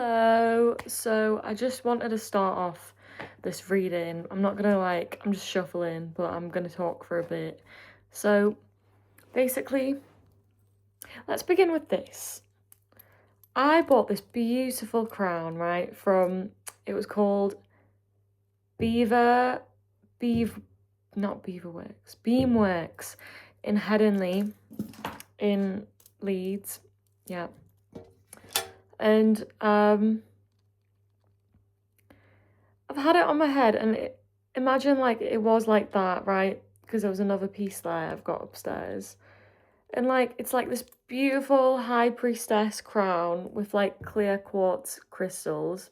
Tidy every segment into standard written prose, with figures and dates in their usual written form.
Hello. So I just wanted to start off this reading. I'm not gonna I'm just shuffling, but I'm gonna talk for a bit. So basically, let's begin with this. I bought this beautiful crown, right, it was called Beaver, not Beaverworks, Beamworks in Headingley in Leeds. Yeah. And I've had it on my head, and imagine it was like that, right? Because there was another piece there I've got upstairs. And it's like this beautiful high priestess crown with clear quartz crystals.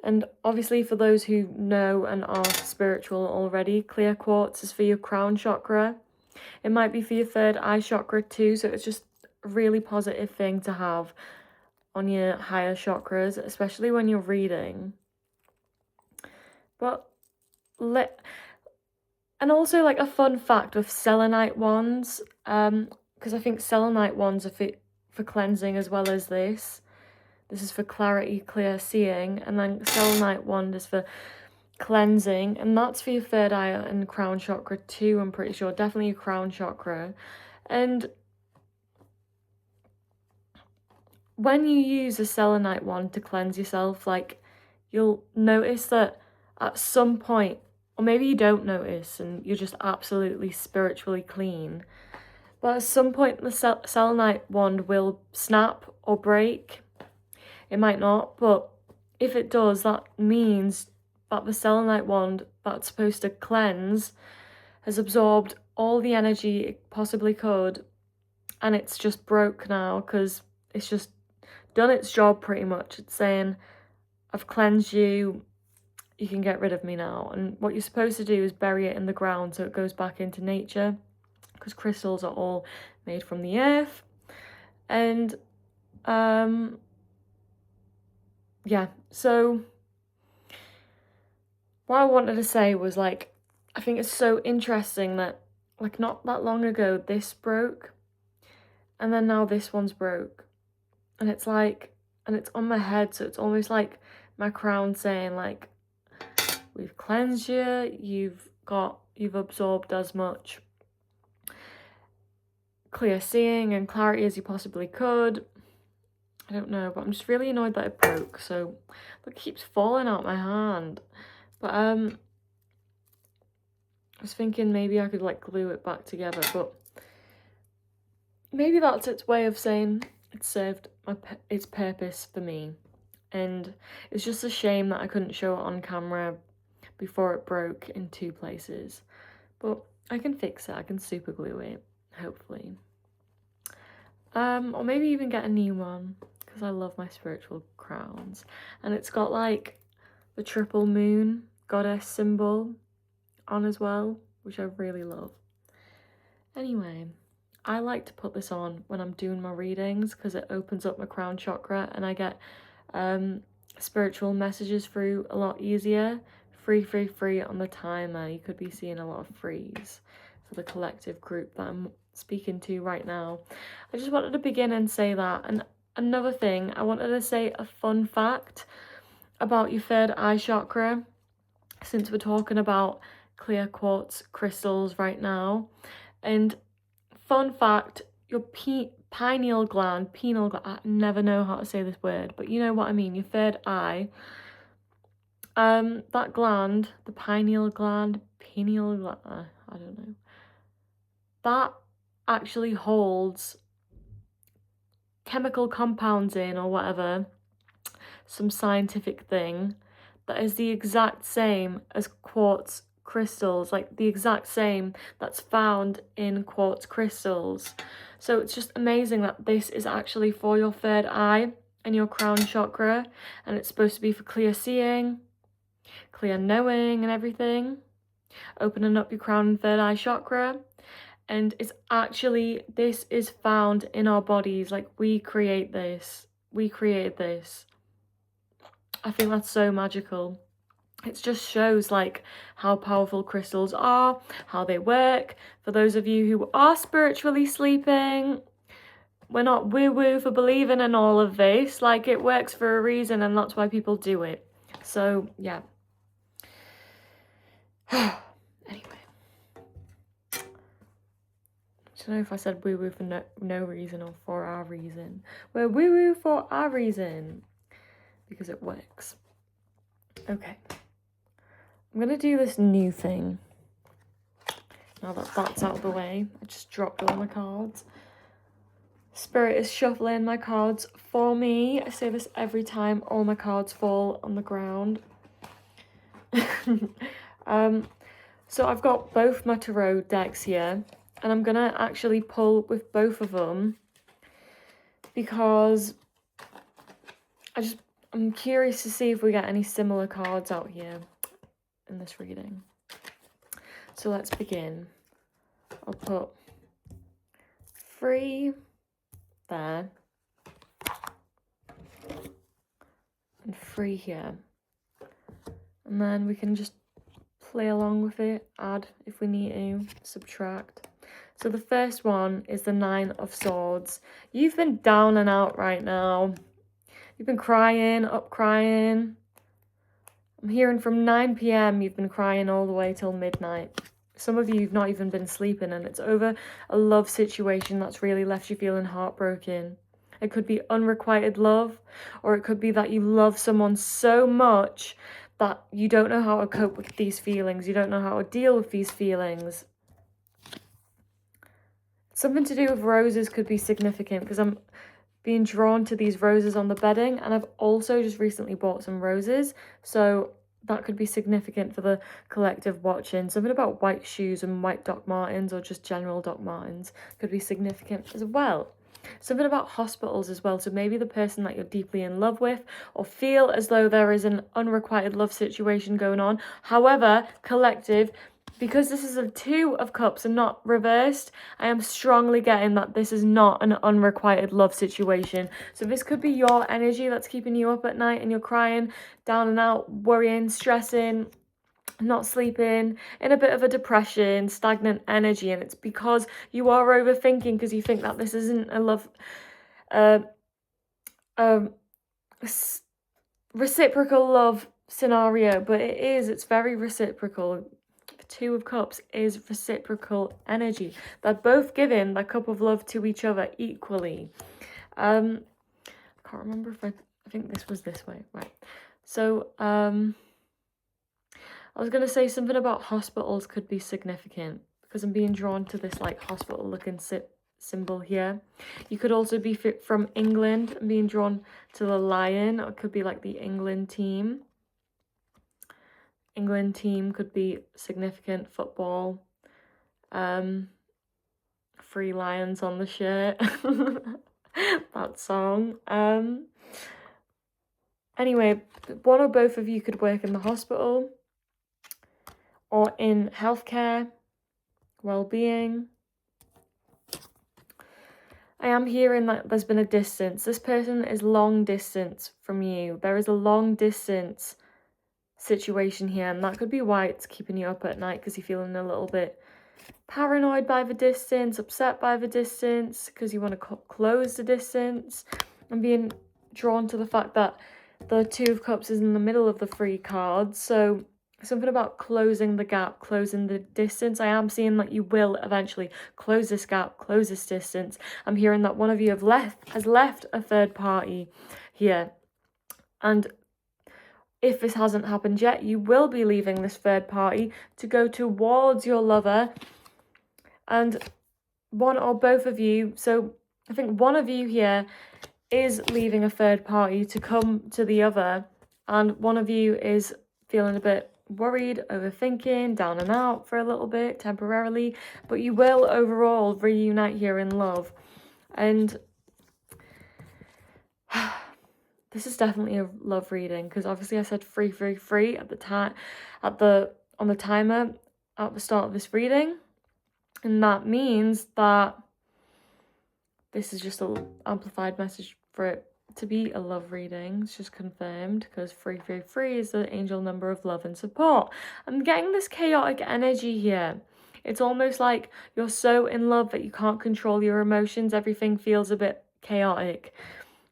And obviously for those who know and are spiritual already, clear quartz is for your crown chakra. It might be for your third eye chakra too, so it's just a really positive thing to have on your higher chakras, especially when you're reading. But and also a fun fact with selenite wands, because I think selenite wands are for cleansing as well as this. This is for clarity, clear seeing, and then selenite wand is for cleansing, and that's for your third eye and crown chakra too, I'm pretty sure. Definitely your crown chakra. And when you use a selenite wand to cleanse yourself, you'll notice that at some point, or maybe you don't notice and you're just absolutely spiritually clean, but at some point the selenite wand will snap or break. It might not, but if it does, that means that the selenite wand that's supposed to cleanse has absorbed all the energy it possibly could, and it's just broke now because it's just done its job pretty much. It's saying, I've cleansed you, you can get rid of me now. And what you're supposed to do is bury it in the ground so it goes back into nature, because crystals are all made from the earth. And yeah, so what I wanted to say was I think it's so interesting that not that long ago this broke, and then now this one's broke, and it's and it's on my head, so it's almost like my crown saying we've cleansed you, you've absorbed as much clear seeing and clarity as you possibly could. I don't know, but I'm just really annoyed that it broke. So look, it keeps falling out my hand. But I was thinking maybe I could glue it back together, but maybe that's its way of saying it served its purpose for me. And it's just a shame that I couldn't show it on camera before it broke in two places. But I can fix it. I can super glue it, hopefully. Or maybe even get a new one, because I love my spiritual crowns. And it's got the triple moon goddess symbol on as well, which I really love. Anyway, I like to put this on when I'm doing my readings because it opens up my crown chakra and I get spiritual messages through a lot easier. Free on the timer. You could be seeing a lot of frees for the collective group that I'm speaking to right now. I just wanted to begin and say that. And another thing, I wanted to say a fun fact about your third eye chakra, since we're talking about clear quartz crystals right now. And fun fact, your pineal gland, I never know how to say this word, but you know what I mean, your third eye, that gland, the pineal gland, I don't know, that actually holds chemical compounds in, or whatever, some scientific thing that is the exact same as quartz crystals, the exact same that's found in quartz crystals. So it's just amazing that this is actually for your third eye and your crown chakra, and it's supposed to be for clear seeing, clear knowing and everything, opening up your crown and third eye chakra. And it's actually, this is found in our bodies. We created this. I think that's so magical. It just shows how powerful crystals are, how they work. For those of you who are spiritually sleeping, we're not woo-woo for believing in all of this. Like, it works for a reason, and that's why people do it. So, yeah. Anyway. I don't know if I said woo-woo for no reason or for our reason. We're woo-woo for our reason. Because it works. Okay. I'm going to do this new thing. Now that that's out of the way, I just dropped all my cards. Spirit is shuffling my cards for me. I say this every time all my cards fall on the ground. So I've got both my tarot decks here, and I'm going to actually pull with both of them because I'm curious to see if we get any similar cards out here in this reading. So let's begin. I'll put 3 there and 3 here, and then we can just play along with it, add if we need to, subtract. So the first one is the 9 of Swords. You've been down and out right now. You've been crying, up crying. I'm hearing from 9 p.m. you've been crying all the way till midnight. Some of you have not even been sleeping, and it's over a love situation that's really left you feeling heartbroken. It could be unrequited love, or it could be that you love someone so much that you don't know how to cope with these feelings. You don't know how to deal with these feelings. Something to do with roses could be significant because I'm being drawn to these roses on the bedding, and I've also just recently bought some roses, so that could be significant for the collective watching. Something about white shoes and white Doc Martens, or just general Doc Martens, could be significant as well. Something about hospitals as well, so maybe the person that you're deeply in love with, or feel as though there is an unrequited love situation going on. However, collective, because this is a 2 of Cups and not reversed, I am strongly getting that this is not an unrequited love situation. So this could be your energy that's keeping you up at night and you're crying, down and out, worrying, stressing, not sleeping, in a bit of a depression, stagnant energy, and it's because you are overthinking because you think that this isn't a love reciprocal love scenario, but it is. It's very reciprocal. The 2 of Cups is reciprocal energy. They're both giving the cup of love to each other equally. I can't remember if I think this was this way, right? So I was going to say something about hospitals could be significant because I'm being drawn to this like hospital looking symbol here. You could also be from England and being drawn to the lion, or it could be like the England team. England team could be significant. Football. 3 lions on the shirt. That song. Anyway, one or both of you could work in the hospital or in healthcare, well-being. I am hearing that there's been a distance. This person is long distance from you. There is a long distance situation here, and that could be why it's keeping you up at night, because you're feeling a little bit paranoid by the distance, upset by the distance, because you want to close the distance. I'm being drawn to the fact that the 2 of Cups is in the middle of the 3 cards, so something about closing the gap, closing the distance. I am seeing that you will eventually close this gap, close this distance. I'm hearing that one of you has left a third party here, and if this hasn't happened yet, you will be leaving this third party to go towards your lover. And one or both of you, so I think one of you here is leaving a third party to come to the other, and one of you is feeling a bit worried, overthinking, down and out for a little bit temporarily, but you will overall reunite here in love. And this is definitely a love reading, because obviously I said 3, 3, 3 at the time, on the timer at the start of this reading, and that means that this is just an amplified message for it to be a love reading. It's just confirmed because 3, 3, 3 is the angel number of love and support. I'm getting this chaotic energy here. It's almost like you're so in love that you can't control your emotions. Everything feels a bit chaotic.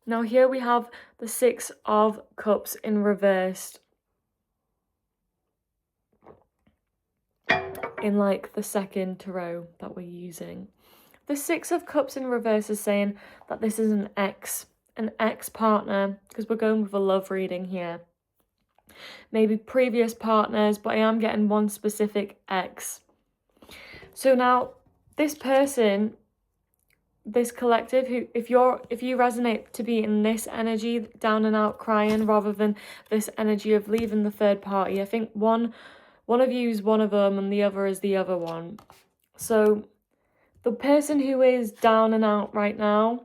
Now here we have the Six of Cups in reversed. In like the second tarot that we're using. The Six of Cups in reverse is saying that this is an ex partner, because we're going with a love reading here. Maybe previous partners, but I am getting one specific ex. So now this person, this collective, who if you resonate to be in this energy, down and out crying, rather than this energy of leaving the third party, I think one of you is one of them and the other is the other one. So the person who is down and out right now,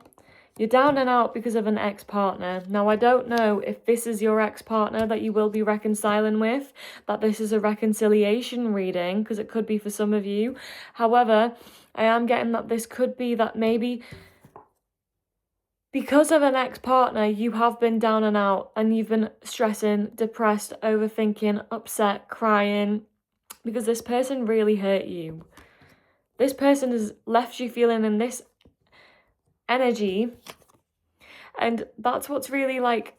you're down and out because of an ex-partner. Now, I don't know if this is your ex-partner that you will be reconciling with, that this is a reconciliation reading, because it could be for some of you. However, I am getting that this could be that maybe because of an ex-partner, you have been down and out and you've been stressing, depressed, overthinking, upset, crying, because this person really hurt you. This person has left you feeling in this energy, and that's what's really like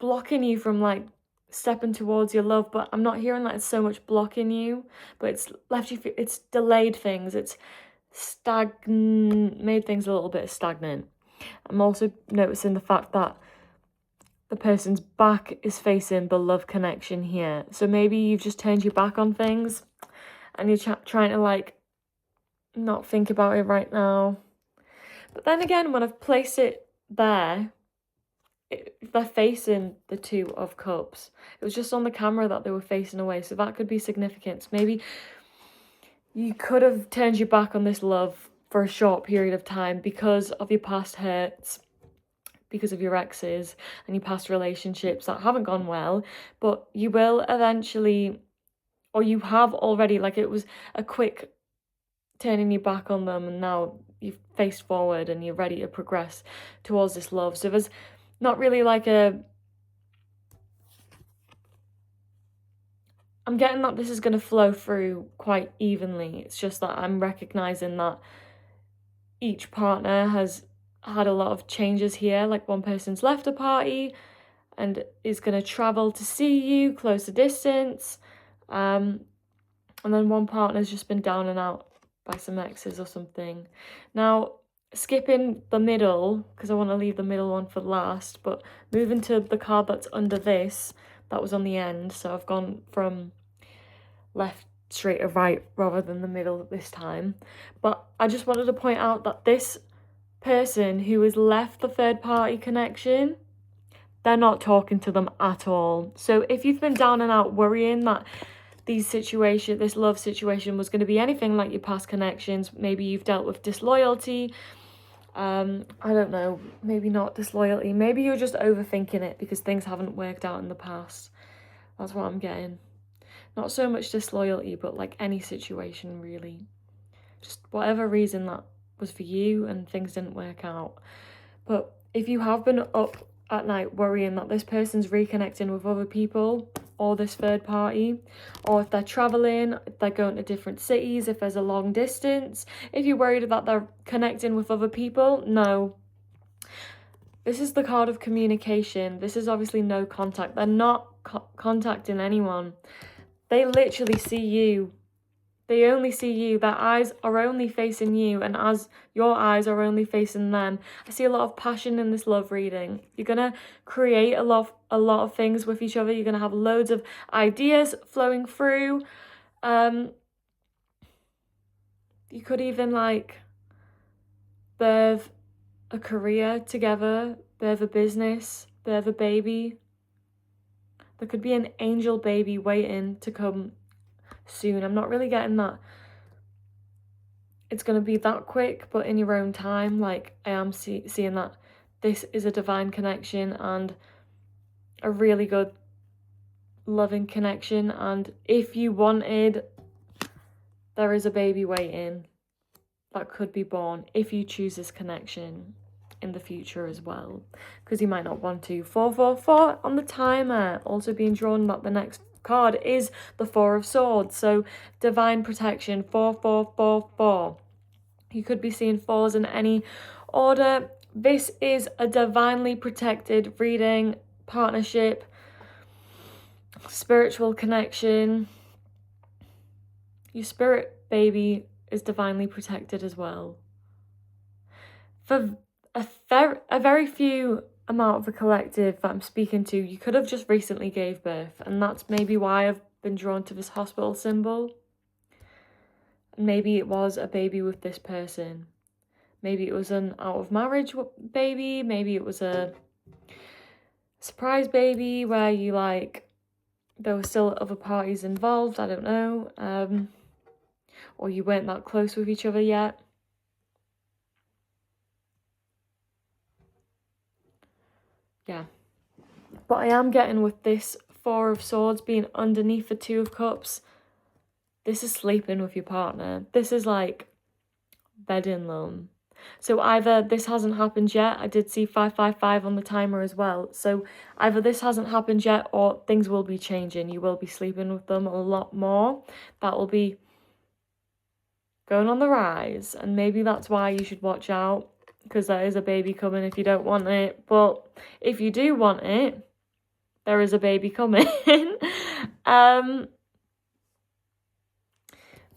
blocking you from like stepping towards your love. But I'm not hearing that it's so much blocking you, but it's left you, it's delayed things, it's made things a little bit stagnant. I'm also noticing the fact that the person's back is facing the love connection here. So maybe you've just turned your back on things and you're trying to like not think about it right now. But then again, when I've placed it there, they're facing the Two of Cups. It was just on the camera that they were facing away, so that could be significant. Maybe you could have turned your back on this love for a short period of time because of your past hurts, because of your exes and your past relationships that haven't gone well, but you will eventually, or you have already, like it was a quick turning your back on them, and now you've faced forward and you're ready to progress towards this love. So there's not really like I'm getting that this is going to flow through quite evenly. It's just that I'm recognizing that each partner has had a lot of changes here. Like one person's left a party and is going to travel to see you, closer distance. And then one partner's just been down and out by some exes or something. Now, skipping the middle, because I want to leave the middle one for last, but moving to the card that's under this, that was on the end. So I've gone from left straight to right rather than the middle this time. But I just wanted to point out that this person who has left the third party connection, they're not talking to them at all. So if you've been down and out worrying that this love situation was going to be anything like your past connections, maybe you've dealt with disloyalty, I don't know, maybe not disloyalty, maybe you're just overthinking it because things haven't worked out in the past. That's what I'm getting. Not so much disloyalty, but like any situation really. Just whatever reason that was for you and things didn't work out. But if you have been up at night worrying that this person's reconnecting with other people or this third party, or if they're traveling, if they're going to different cities, if there's a long distance, if you're worried that they're connecting with other people, no. This is the card of communication. This is obviously no contact. They're not contacting anyone. They literally see you. They only see you. Their eyes are only facing you, and as your eyes are only facing them. I see a lot of passion in this love reading. You're going to create a lot of things with each other. You're going to have loads of ideas flowing through. You could even like birth a career together, birth a business, birth a baby. There could be an angel baby waiting to come soon. I'm not really getting that it's going to be that quick, but in your own time. Like I am seeing that this is a divine connection and a really good loving connection, and if you wanted, there is a baby waiting that could be born if you choose this connection in the future as well, because you might not want to. 444 on the timer, also being drawn that the next card is the Four of Swords. So divine protection, 4, 4, 4, 4. You could be seeing fours in any order. This is a divinely protected reading, partnership, spiritual connection. Your spirit baby is divinely protected as well. For a very few amount of the collective that I'm speaking to, you could have just recently gave birth, and that's maybe why I've been drawn to this hospital symbol. Maybe it was a baby with this person. Maybe it was an out of marriage baby. Maybe it was a surprise baby where you like, there were still other parties involved. I don't know. Or you weren't that close with each other yet. Yeah. But I am getting with this Four of Swords being underneath the Two of Cups. This is sleeping with your partner. This is like bedding them. So either this hasn't happened yet. I did see 555 on the timer as well. So either this hasn't happened yet or things will be changing. You will be sleeping with them a lot more. That will be going on the rise. And maybe that's why you should watch out, because there is a baby coming if you don't want it. But if you do want it, there is a baby coming.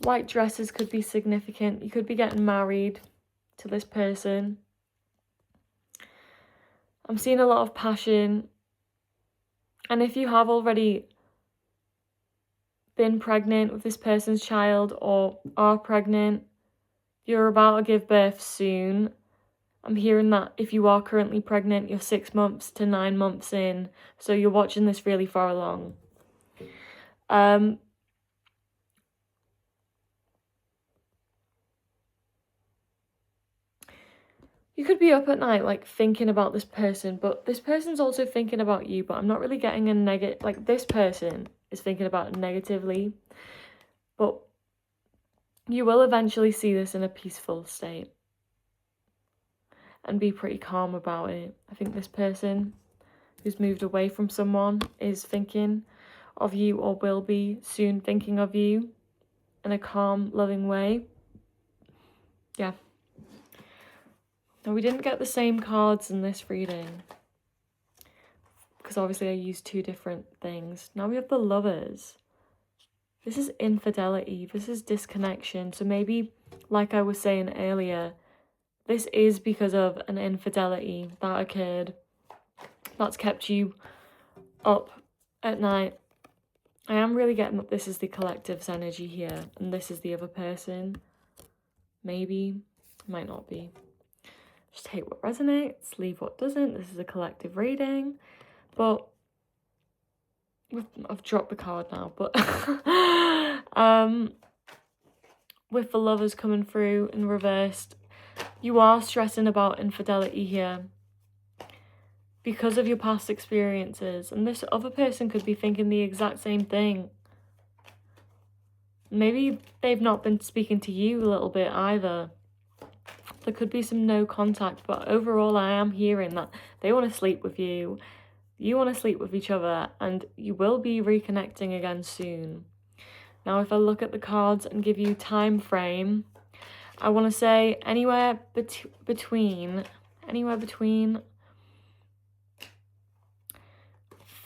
White dresses could be significant. You could be getting married to this person. I'm seeing a lot of passion. And if you have already been pregnant with this person's child or are pregnant, you're about to give birth soon. I'm hearing that if you are currently pregnant, you're 6 months to 9 months in. So you're watching this really far along. You could be up at night, like, thinking about this person, but this person's also thinking about you, but I'm not really getting a negative, like, this person is thinking about it negatively, but you will eventually see this in a peaceful state and be pretty calm about it. I think this person who's moved away from someone is thinking of you, or will be soon thinking of you in a calm, loving way. Yeah. Now, we didn't get the same cards in this reading, because obviously I used 2 different things. Now we have the Lovers. This is infidelity. This is disconnection. So maybe, like I was saying earlier, this is because of an infidelity that occurred that's kept you up at night. I am really getting that this is the collective's energy here, and this is the other person. Maybe, might not be. Just take what resonates, leave what doesn't. This is a collective reading, but I've dropped the card now, but with the Lovers coming through in reversed, you are stressing about infidelity here because of your past experiences, and this other person could be thinking the exact same thing. Maybe they've not been speaking to you a little bit either. There could be some no contact, but overall I am hearing that they want to sleep with you. You want to sleep with each other, and you will be reconnecting again soon. Now, if I look at the cards and give you time frame, I want to say anywhere between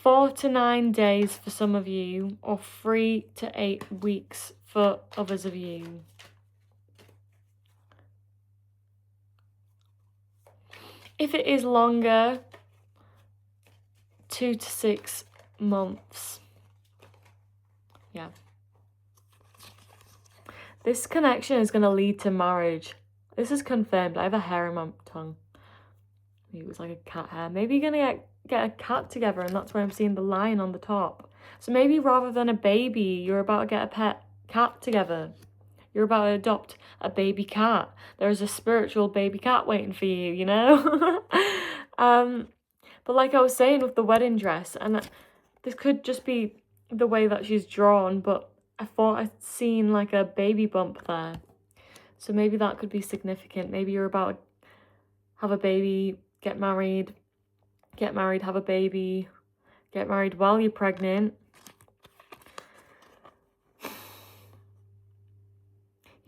4 to 9 days for some of you, or 3 to 8 weeks for others of you. If it is longer, 2 to 6 months. Yeah. This connection is going to lead to marriage. This is confirmed. I have a hair in my tongue. Maybe it was like a cat hair. Maybe you're going to get a cat together, and that's why I'm seeing the lion on the top. So maybe rather than a baby, you're about to get a pet cat together. You're about to adopt a baby cat. There's a spiritual baby cat waiting for you, you know? But like I was saying with the wedding dress, and this could just be the way that she's drawn, but I thought I'd seen like a baby bump there. So maybe that could be significant. Maybe you're about to have a baby, get married, have a baby, get married while you're pregnant.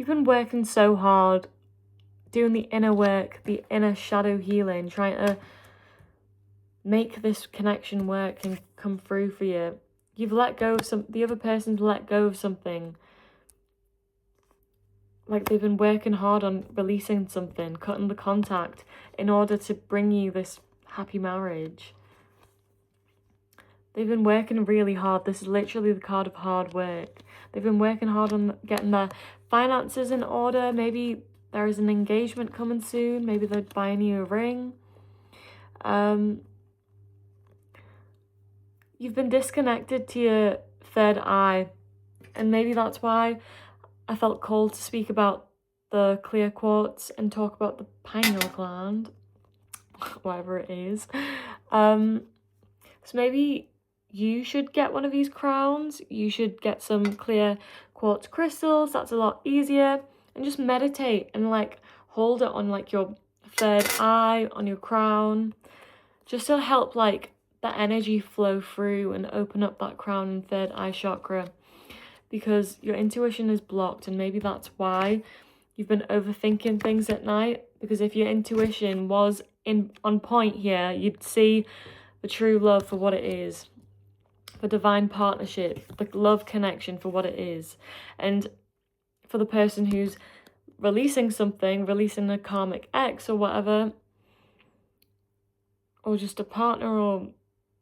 You've been working so hard, doing the inner work, the inner shadow healing, trying to make this connection work and come through for you. You've let go of the other person's let go of something. Like they've been working hard on releasing something, cutting the contact in order to bring you this happy marriage. They've been working really hard. This is literally the card of hard work. They've been working hard on getting their finances in order. Maybe there is an engagement coming soon. Maybe they're buying you a ring. You've been disconnected to your third eye. And maybe that's why I felt called to speak about the clear quartz and talk about the pineal gland, whatever it is. So maybe you should get one of these crowns. You should get some clear quartz crystals. That's a lot easier. And just meditate and like hold it on like your third eye, on your crown, just to help like the energy flow through and open up that crown and third eye chakra, because your intuition is blocked. And maybe that's why you've been overthinking things at night, because if your intuition was on point here, you'd see the true love for what it is, the divine partnership, the love connection for what it is. And for the person who's releasing something, releasing a karmic ex or whatever, or just a partner, or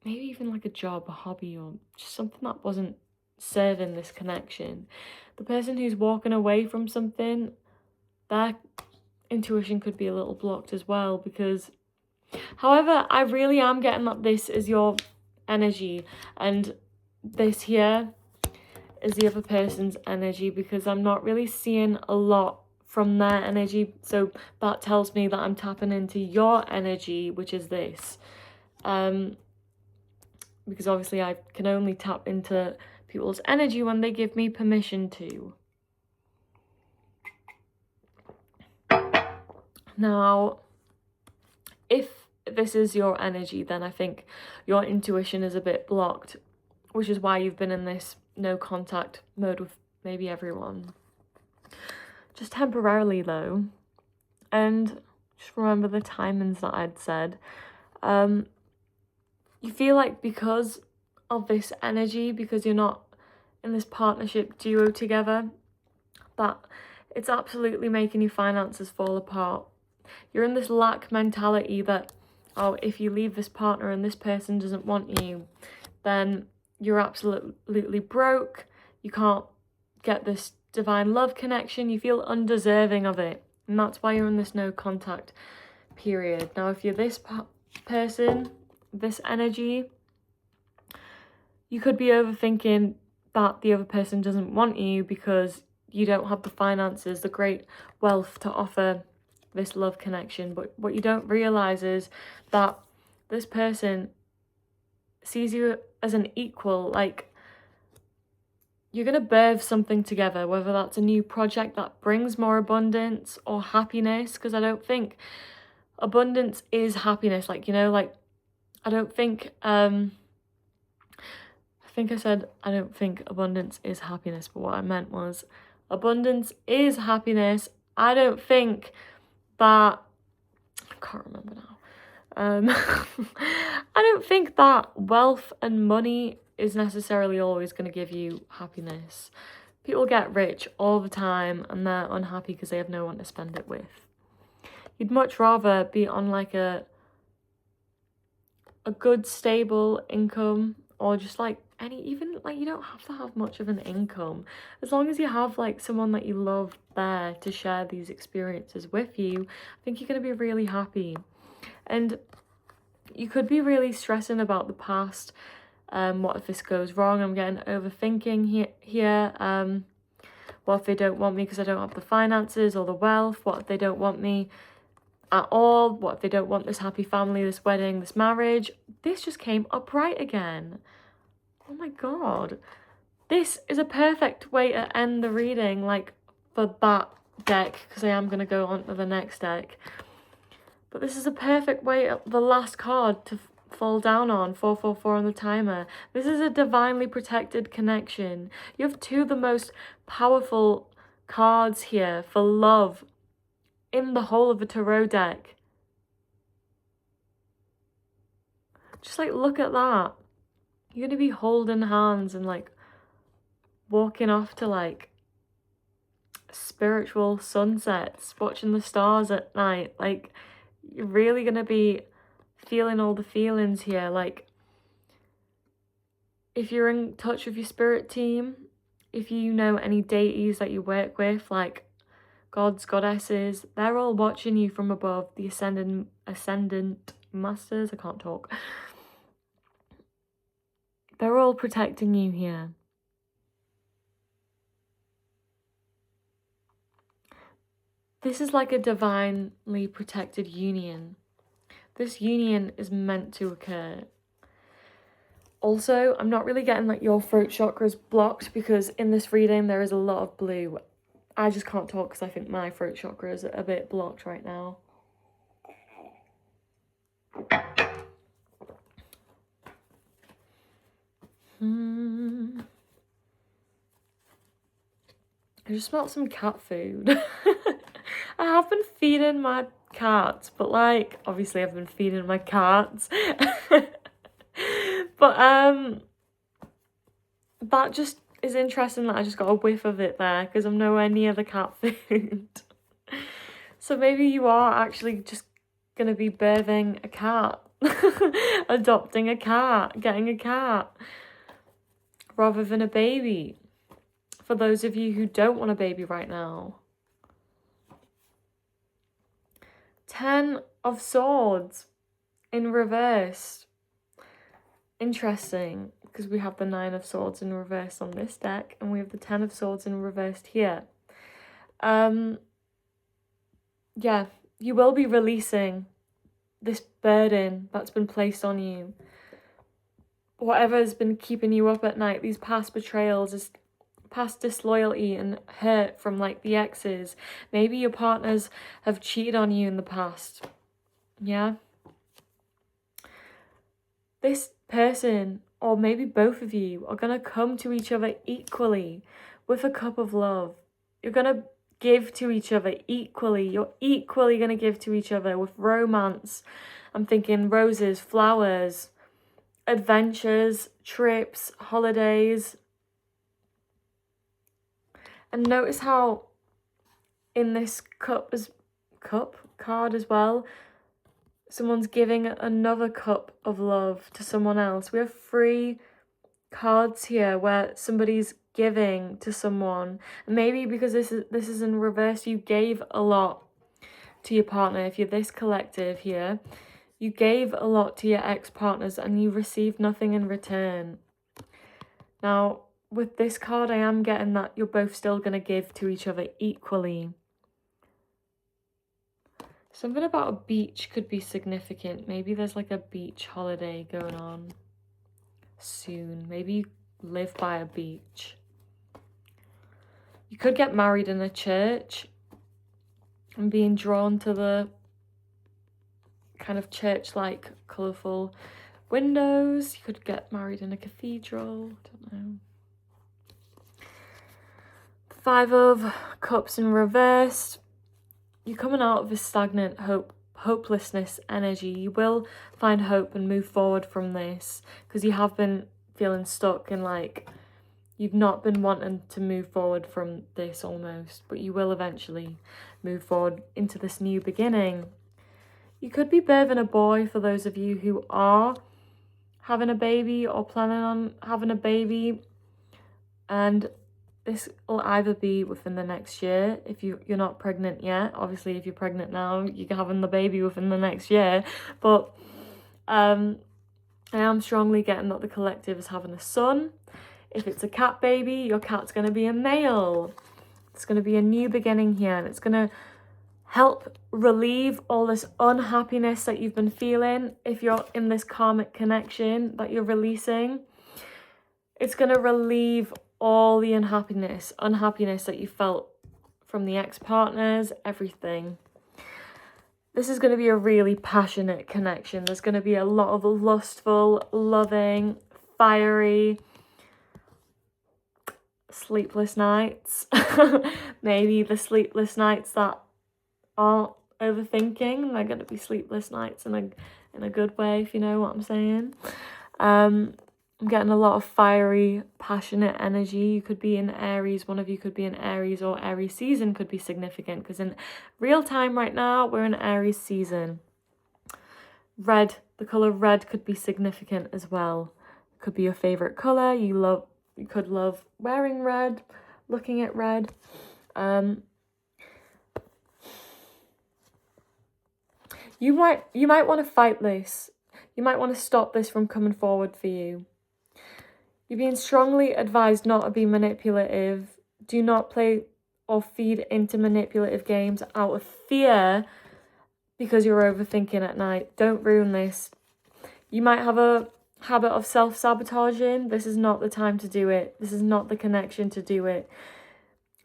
maybe even like a job, a hobby, or just something that wasn't serving this connection. The person who's walking away from something, their intuition could be a little blocked as well, because however, I really am getting that this is your energy and this here is the other person's energy, because I'm not really seeing a lot from their energy. So that tells me that I'm tapping into your energy, which is this. Because obviously I can only tap into people's energy when they give me permission to. Now, if this is your energy, then I think your intuition is a bit blocked, which is why you've been in this no contact mode with maybe everyone. Just temporarily though. And just remember the timings that I'd said. You feel like because of this energy, because you're not in this partnership duo together, that it's absolutely making your finances fall apart. You're in this lack mentality that, oh, if you leave this partner and this person doesn't want you, then you're absolutely broke. You can't get this divine love connection. You feel undeserving of it. And that's why you're in this no contact period. Now, if you're this person, this energy, you could be overthinking that the other person doesn't want you because you don't have the finances, the great wealth to offer this love connection. But what you don't realize is that this person sees you as an equal. Like, you're going to birth something together, whether that's a new project that brings more abundance or happiness, because I don't think abundance is happiness. Like, you know, like, I don't think, I think I said I don't think abundance is happiness, but what I meant was abundance is happiness. I don't think that, I can't remember now. I don't think that wealth and money is necessarily always going to give you happiness. People get rich all the time and they're unhappy because they have no one to spend it with. You'd much rather be on like a good stable income, or just like even like you don't have to have much of an income, as long as you have like someone that you love there to share these experiences with you. I think you're going to be really happy. And you could be really stressing about the past. What if this goes wrong? I'm getting overthinking here. What if they don't want me because I don't have the finances or the wealth? What if they don't want me at all? What if they don't want this happy family, this wedding, this marriage? This just came up right again. Oh my god. This is a perfect way to end the reading, like, for that deck, because I am going to go on to the next deck. But this is a perfect way, the last card to fall down on, 444 on the timer. This is a divinely protected connection. You have two of the most powerful cards here for love in the whole of the tarot deck. Just like, look at that. You're gonna be holding hands and like walking off to like spiritual sunsets, watching the stars at night. Like, you're really gonna be feeling all the feelings here. Like, if you're in touch with your spirit team, if you know any deities that you work with, like gods, goddesses, they're all watching you from above. The ascendant masters, I can't talk. They're all protecting you here. This is like a divinely protected union. This union is meant to occur. Also, I'm not really getting like your throat chakra is blocked, because in this reading there is a lot of blue. I just can't talk because I think my throat chakra is a bit blocked right now. I just smelled some cat food. I have been feeding my cats, but like, obviously I've been feeding my cats. But that just is interesting that I just got a whiff of it there, because I'm nowhere near the cat food. So maybe you are actually just gonna be birthing a cat. Adopting a cat, getting a cat, rather than a baby. For those of you who don't want a baby right now. 10 of Swords in reverse. Interesting, because we have the 9 of Swords in reverse on this deck, and we have the 10 of Swords in reversed here. Yeah, you will be releasing this burden that's been placed on you. Whatever has been keeping you up at night, these past betrayals, this past disloyalty and hurt from like the exes. Maybe your partners have cheated on you in the past. Yeah? This person, or maybe both of you, are going to come to each other equally with a cup of love. You're going to give to each other equally. You're equally going to give to each other with romance. I'm thinking roses, flowers, adventures, trips, holidays. And notice how in this cup card as well, someone's giving another cup of love to someone else. We have 3 cards here where somebody's giving to someone. And maybe because this is in reverse, you gave a lot to your partner. If you're this collective here, you gave a lot to your ex-partners and you received nothing in return. Now, with this card, I am getting that you're both still going to give to each other equally. Something about a beach could be significant. Maybe there's like a beach holiday going on soon. Maybe you live by a beach. You could get married in a church and being drawn to the kind of church-like colourful windows. You could get married in a cathedral. I don't know. 5 of Cups in reverse. You're coming out of this stagnant hopelessness energy. You will find hope and move forward from this, because you have been feeling stuck and like you've not been wanting to move forward from this almost, but you will eventually move forward into this new beginning. You could be birthing a boy for those of you who are having a baby or planning on having a baby, and this will either be within the next year if you're not pregnant yet. Obviously, if you're pregnant now, you're having the baby within the next year. But I am strongly getting that the collective is having a son. If it's a cat baby, your cat's going to be a male. It's going to be a new beginning here, and it's going to help relieve all this unhappiness that you've been feeling. If you're in this karmic connection that you're releasing, it's going to relieve all the unhappiness that you felt from the ex-partners, everything. This is going to be a really passionate connection. There's going to be a lot of lustful, loving, fiery, sleepless nights. Maybe the sleepless nights that aren't overthinking, they're going to be sleepless nights in a good way, if you know what I'm saying. I'm getting a lot of fiery, passionate energy. You could be in Aries. One of you could be in Aries, or Aries season could be significant, because in real time right now, we're in Aries season. Red, the colour red could be significant as well. Could be your favourite colour. You could love wearing red, looking at red. You might want to fight this. You might want to stop this from coming forward for you. You're being strongly advised not to be manipulative. Do not play or feed into manipulative games out of fear because you're overthinking at night. Don't ruin this. You might have a habit of self-sabotaging. This is not the time to do it. This is not the connection to do it.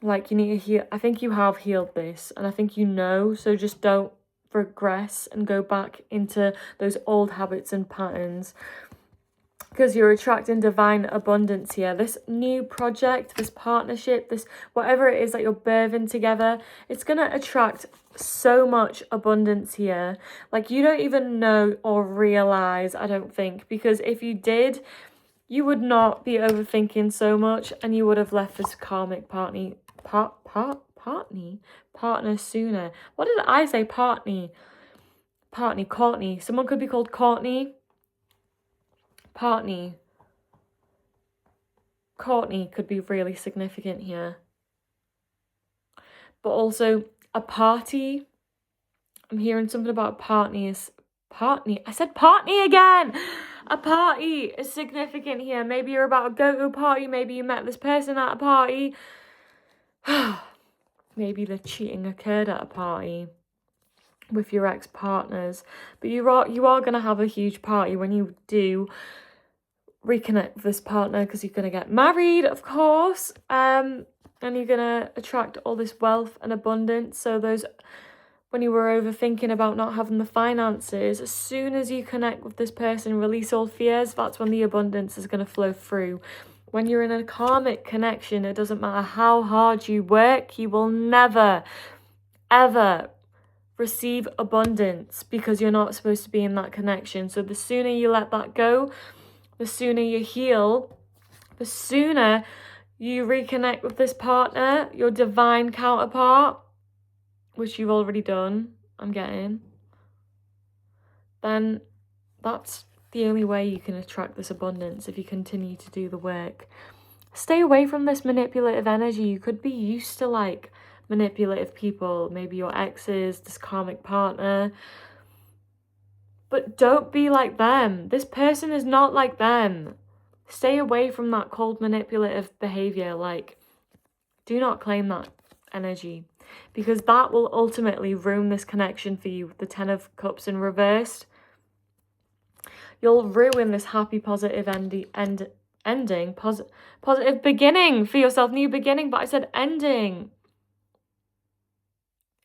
Like, you need to heal. I think you have healed this, and I think you know, so just don't regress and go back into those old habits and patterns, because you're attracting divine abundance here. This new project, this partnership, this whatever it is that you're birthing together, it's going to attract so much abundance here. Like, you don't even know or realize, I don't think, because if you did, you would not be overthinking so much, and you would have left this karmic partner sooner. What did I say? Courtney. Someone could be called Courtney. Courtney could be really significant here. But also a party. I'm hearing something about partney. I said partney again. A party is significant here. Maybe you're about to go to a party. Maybe you met this person at a party. Maybe the cheating occurred at a party with your ex-partners. But you are going to have a huge party when you do reconnect with this partner, because you're going to get married, of course. And you're going to attract all this wealth and abundance. So when you were overthinking about not having the finances, as soon as you connect with this person, release all fears, that's when the abundance is going to flow through. When you're in a karmic connection, it doesn't matter how hard you work, you will never, ever receive abundance, because you're not supposed to be in that connection. So the sooner you let that go, the sooner you heal, the sooner you reconnect with this partner, your divine counterpart, which you've already done, I'm getting, then that's the only way you can attract this abundance, if you continue to do the work. Stay away from this manipulative energy. You could be used to like manipulative people, maybe your exes, this karmic partner, but don't be like them. This person is not like them. Stay away from that cold manipulative behavior. Like, do not claim that energy, because that will ultimately ruin this connection for you with the 10 of Cups in reversed. You'll ruin this happy, positive ending, positive beginning for yourself, new beginning, but I said ending.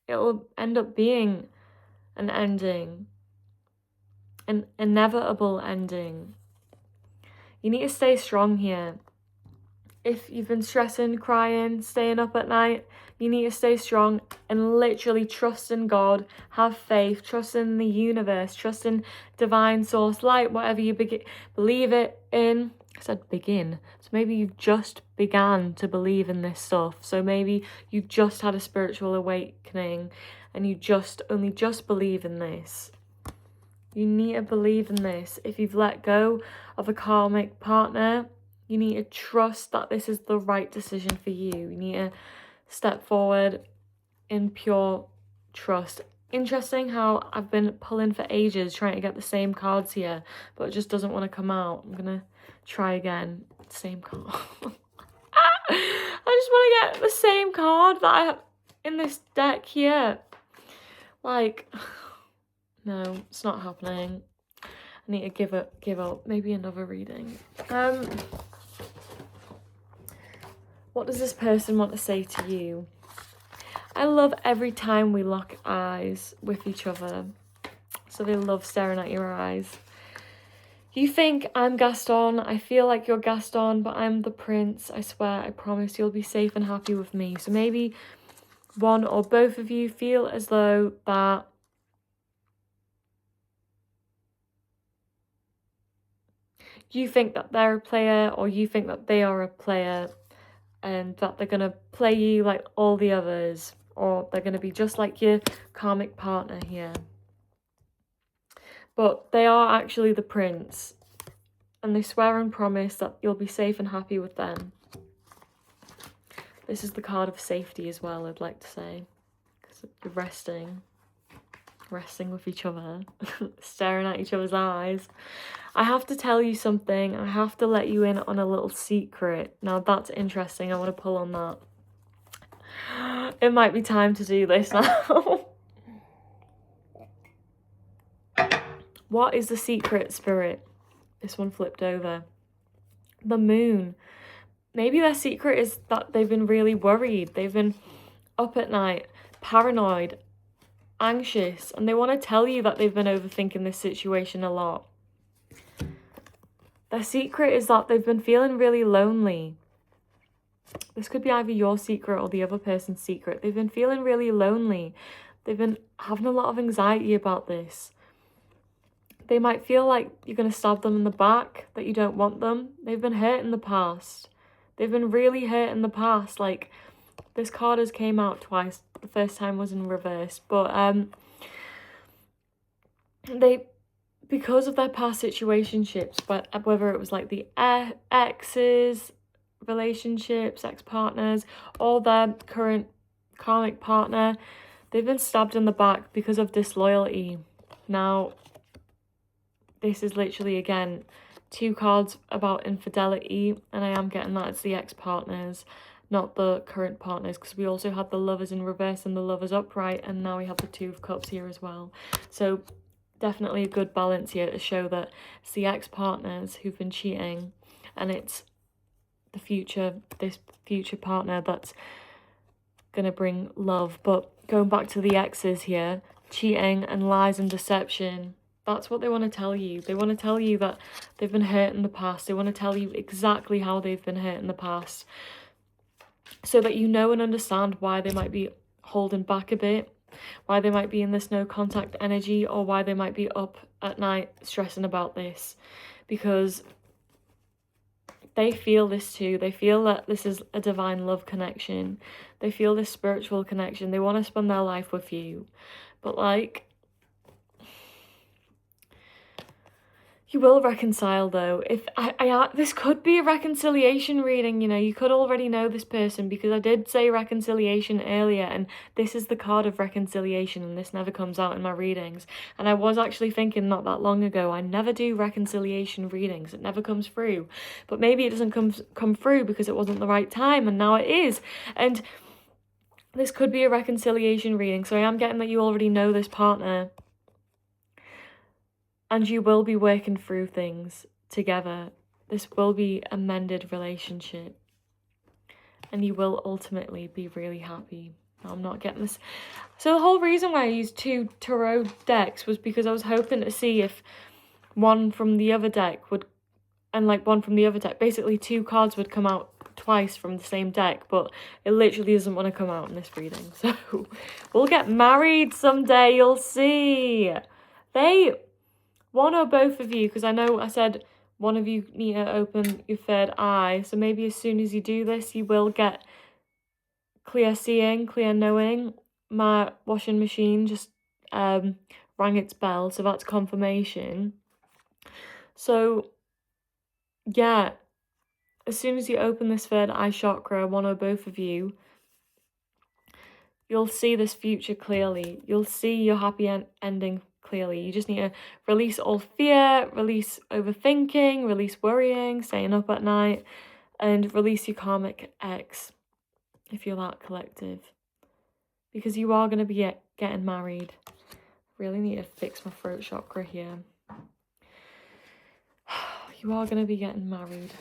It'll end up being an ending, an inevitable ending. You need to stay strong here. If you've been stressing, crying, staying up at night, you need to stay strong and literally trust in God, have faith, trust in the universe, trust in divine source, light, whatever you believe it in. I said begin. So maybe you've just began to believe in this stuff. So maybe you just had a spiritual awakening and you only just believe in this. You need to believe in this. If you've let go of a karmic partner, you need to trust that this is the right decision for you. You need to step forward in pure trust. Interesting how I've been pulling for ages trying to get the same cards here, but it just doesn't want to come out. I'm going to try again. Same card. I just want to get the same card that I have in this deck here. Like, no, it's not happening. I need to give up. Maybe another reading. What does this person want to say to you? I love every time we lock eyes with each other. So they love staring at your eyes. You think I'm Gaston, I feel like you're Gaston, but I'm the prince. I swear, I promise you'll be safe and happy with me. So maybe one or both of you feel as though that you think that they're a player, or you think that they are a player, and that they're going to play you like all the others, or they're going to be just like your karmic partner here. But they are actually the prince, and they swear and promise that you'll be safe and happy with them. This is the card of safety as well, I'd like to say, because you're resting with each other, staring at each other's eyes. I have to tell you something. I have to let you in on a little secret. Now that's interesting. I want to pull on that. It might be time to do this now. What is the secret, Spirit? This one flipped over. The moon. Maybe their secret is that they've been really worried. They've been up at night, paranoid, anxious, and they want to tell you that they've been overthinking this situation a lot. Their secret is that they've been feeling really lonely. This could be either your secret or the other person's secret. They've been feeling really lonely. They've been having a lot of anxiety about this. They might feel like you're going to stab them in the back, that you don't want them. They've been hurt in the past. They've been really hurt in the past. Like, this card has came out twice. The first time was in reverse. But they, because of their past situationships, whether it was like the exes, relationships, ex-partners, or their current karmic partner, they've been stabbed in the back because of disloyalty. Now, this is literally, again, 2 cards about infidelity, and I am getting that it's the ex-partners, not the current partners, because we also had the lovers in reverse and the lovers upright, and now we have the 2 of cups here as well. So definitely a good balance here to show that it's the ex-partners who've been cheating, and it's this future partner that's gonna bring love. But going back to the exes here, cheating and lies and deception, that's what they want to tell you. They want to tell you that they've been hurt in the past. They want to tell you exactly how they've been hurt in the past, so that you know and understand why they might be holding back a bit, why they might be in this no contact energy, or why they might be up at night stressing about this, because they feel this too. They feel that this is a divine love connection. They feel this spiritual connection. They want to spend their life with you. But like, you will reconcile though. If this could be a reconciliation reading, you know, you could already know this person, because I did say reconciliation earlier, and this is the card of reconciliation, and this never comes out in my readings. And I was actually thinking not that long ago, I never do reconciliation readings. It never comes through. But maybe it doesn't come through because it wasn't the right time, and now it is. And this could be a reconciliation reading. So I am getting that you already know this partner, and you will be working through things together. This will be a mended relationship, and you will ultimately be really happy. I'm not getting this. So the whole reason why I used 2 tarot decks was because I was hoping to see if one from the other deck would, and like one from the other deck, basically 2 cards would come out twice from the same deck, but it literally doesn't want to come out in this reading. So we'll get married someday, you'll see. One or both of you, because I know I said one of you need to open your 3rd eye, so maybe as soon as you do this, you will get clear seeing, clear knowing. My washing machine just rang its bell, so that's confirmation. So yeah, as soon as you open this 3rd eye chakra, one or both of you, you'll see this future clearly. You'll see your happy ending clearly. You just need to release all fear, release overthinking, release worrying, staying up at night, and release your karmic ex if you're that collective, because you are going to be getting married. Really need to fix my throat chakra here. You are going to be getting married.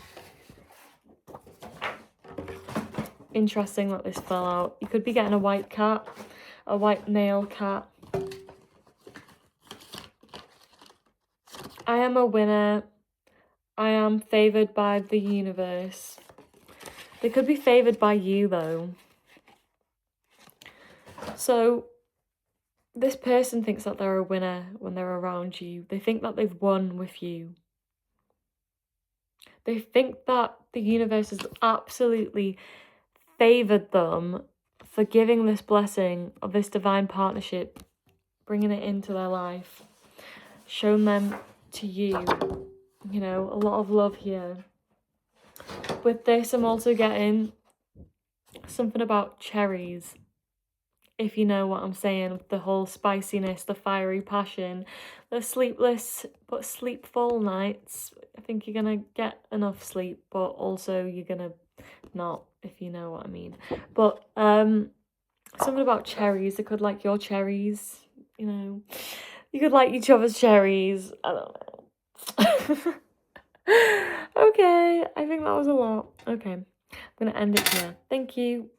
Interesting that this fell out. You could be getting a white cat, a white male cat. I am a winner. I am favoured by the universe. They could be favoured by you, though. So, this person thinks that they're a winner when they're around you. They think that they've won with you. They think that the universe has absolutely favoured them for giving this blessing of this divine partnership, bringing it into their life, shown them to you. You know, a lot of love here. With this, I'm also getting something about cherries. If you know what I'm saying, the whole spiciness, the fiery passion, the sleepless but sleepful nights. I think you're gonna get enough sleep, but also you're gonna not, if you know what I mean. But something about cherries. They could like your cherries, you know. You could like each other's cherries. I don't know. Okay, I think that was a lot. Okay, I'm gonna end it here. Thank you.